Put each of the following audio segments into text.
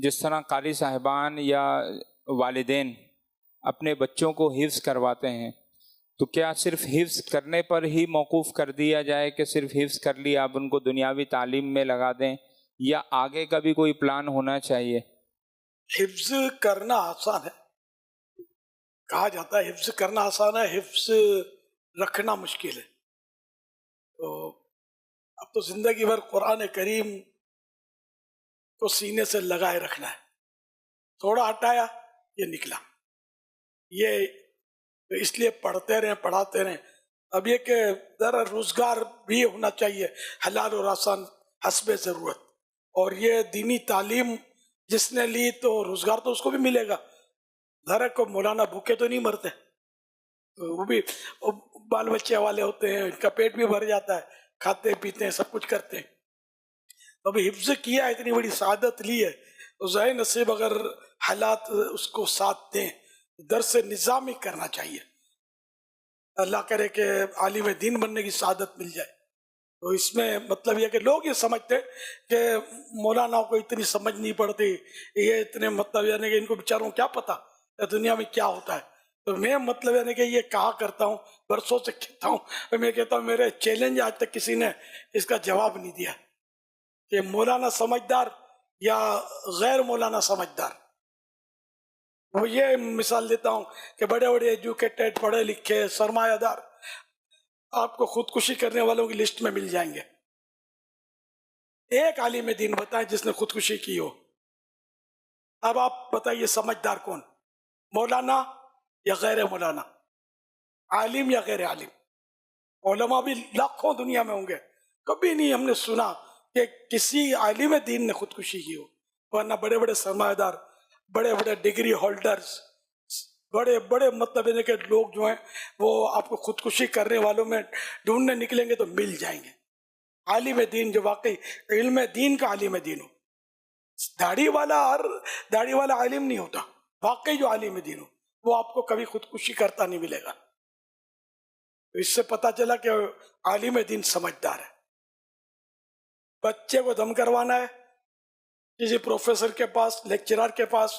جس طرح قاری صاحبان یا والدین اپنے بچوں کو حفظ کرواتے ہیں، تو کیا صرف حفظ کرنے پر ہی موقوف کر دیا جائے کہ صرف حفظ کر لیا اب ان کو دنیاوی تعلیم میں لگا دیں، یا آگے کا بھی کوئی پلان ہونا چاہیے؟ حفظ کرنا آسان ہے، کہا جاتا ہے حفظ کرنا آسان ہے، حفظ رکھنا مشکل ہے۔ تو اب تو زندگی بھر قرآن کریم کو سینے سے لگائے رکھنا ہے، تھوڑا ہٹایا یہ نکلا، یہ اس لیے پڑھتے رہیں پڑھاتے رہیں۔ اب یہ کہ ذرا روزگار بھی ہونا چاہیے حلال اور آسان حسب ضرورت، اور یہ دینی تعلیم جس نے لی تو روزگار تو اس کو بھی ملے گا، ذرا کو مولانا بھوکے تو نہیں مرتے، وہ بھی بال بچے والے ہوتے ہیں، ان کا پیٹ بھی بھر جاتا ہے، کھاتے پیتے ہیں سب کچھ کرتے ہیں۔ تو ابھی حفظ کیا، اتنی بڑی سعادت لی ہے، تو ظاہر نصیب اگر حالات اس کو ساتھ دیں، درس نظامی کرنا چاہیے، اللہ کرے کہ عالم دین بننے کی سعادت مل جائے۔ تو اس میں مطلب یہ کہ لوگ یہ سمجھتے کہ مولانا کو اتنی سمجھ نہیں پڑتی، یہ اتنے مطلب یعنی کہ ان کو بیچاروں کیا پتا دنیا میں کیا ہوتا ہے۔ تو میں مطلب یعنی کہ یہ کہا کرتا ہوں، برسوں سے کہتا ہوں، میں کہتا ہوں میرے چیلنج آج تک کسی نے اس کا جواب نہیں دیا کہ مولانا سمجھدار یا غیر مولانا سمجھدار۔ وہ یہ مثال دیتا ہوں کہ بڑے بڑے ایجوکیٹڈ پڑھے لکھے سرمایہ دار آپ کو خودکشی کرنے والوں کی لسٹ میں مل جائیں گے، ایک عالم دین بتائیں جس نے خودکشی کی ہو۔ اب آپ بتائیے سمجھدار کون، مولانا یا غیر مولانا، عالم یا غیر عالم؟ علماء بھی لاکھوں دنیا میں ہوں گے، کبھی نہیں ہم نے سنا کہ کسی عالم دین نے خودکشی کی ہو، ورنہ بڑے بڑے سرمایہ دار، بڑے بڑے ڈگری ہولڈرز، بڑے بڑے مطلب ہے کہ لوگ جو ہیں وہ آپ کو خودکشی کرنے والوں میں ڈھونڈنے نکلیں گے تو مل جائیں گے۔ عالم دین جو واقعی علم دین کا عالم دین ہو، داڑھی والا عالم نہیں ہوتا، واقعی جو عالم دین ہو وہ آپ کو کبھی خودکشی کرتا نہیں ملے گا۔ اس سے پتہ چلا کہ عالم دین سمجھدار ہے۔ بچے کو دم کروانا ہے کسی پروفیسر کے پاس، لیکچرر کے پاس،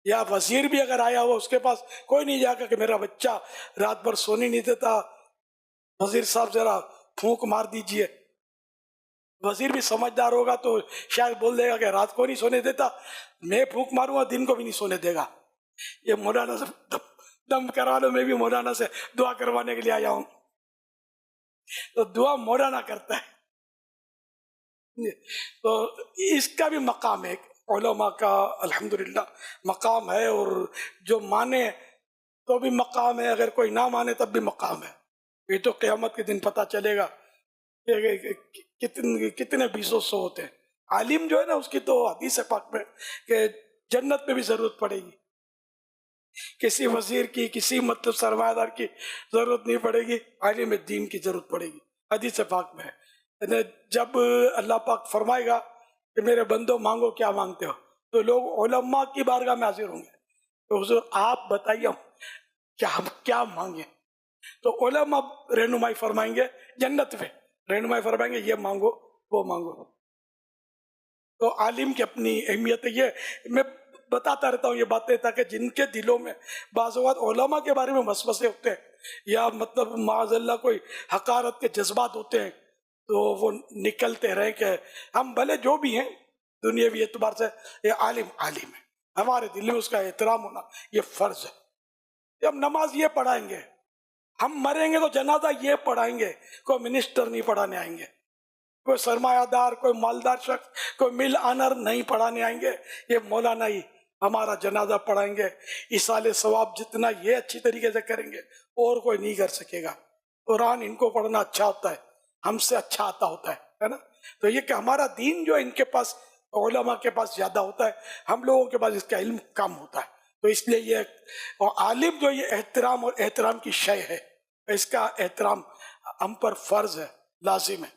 یا وزیر بھی اگر آیا ہوا اس کے پاس، کوئی نہیں جا کر کہ میرا بچہ رات بھر سونے نہیں دیتا، وزیر صاحب ذرا پھونک مار دیجئے۔ وزیر بھی سمجھدار ہوگا تو شاید بول دے گا کہ رات کو نہیں سونے دیتا، میں پھونک ماروں گا دن کو بھی نہیں سونے دے گا۔ یہ مولانا سے دم کروا لو، میں بھی مولانا سے دعا کروانے کے لیے آیا ہوں، تو دعا مولانا کرتا ہے۔ تو اس کا بھی مقام ہے، علماء کا الحمدللہ مقام ہے، اور جو مانے تو بھی مقام ہے، اگر کوئی نہ مانے تب بھی مقام ہے۔ یہ تو قیامت کے دن پتہ چلے گا کہ کتنے بیسوں سو ہوتے ہیں۔ عالم جو ہے نا اس کی تو حدیث پاک میں کہ جنت میں بھی ضرورت پڑے گی، کسی وزیر کی، کسی مطلب سرمایہ دار کی ضرورت نہیں پڑے گی، عالم دین کی ضرورت پڑے گی۔ حدیث پاک میں ہے، جب اللہ پاک فرمائے گا کہ میرے بندو مانگو کیا مانگتے ہو، تو لوگ علماء کی بارگاہ میں حاضر ہوں گے، تو حضور آپ بتائیے ہم کیا مانگیں؟ تو علماء رہنمائی فرمائیں گے، جنت میں رہنمائی فرمائیں گے، یہ مانگو وہ مانگو۔ تو عالم کی اپنی اہمیت ہے، یہ میں بتاتا رہتا ہوں یہ باتیں تاکہ جن کے دلوں میں بعض اوقات علماء کے بارے میں وسوسے ہوتے ہیں یا مطلب معاذ اللہ کوئی حقارت کے جذبات ہوتے ہیں تو وہ نکلتے رہیں کہ ہم بھلے جو بھی ہیں دنیاوی اعتبار سے یہ عالم ہے، ہمارے دل میں اس کا احترام ہونا یہ فرض ہے۔ ہم نماز یہ پڑھائیں گے، ہم مریں گے تو جنازہ یہ پڑھائیں گے، کوئی منسٹر نہیں پڑھانے آئیں گے، کوئی سرمایہ دار، کوئی مالدار شخص، کوئی مل آنر نہیں پڑھانے آئیں گے، یہ مولانا ہی ہمارا جنازہ پڑھائیں گے۔ ایصال ثواب جتنا یہ اچھی طریقے سے کریں گے اور کوئی نہیں کر سکے گا۔ قرآن ان کو پڑھنا اچھا ہوتا ہے، ہم سے اچھا آتا ہوتا ہے نا۔ تو یہ کہ ہمارا دین جو ان کے پاس علماء کے پاس زیادہ ہوتا ہے، ہم لوگوں کے پاس اس کا علم کم ہوتا ہے، تو اس لیے یہ اور عالم جو یہ احترام اور احترام کی شے ہے، اس کا احترام ہم پر فرض ہے، لازم ہے۔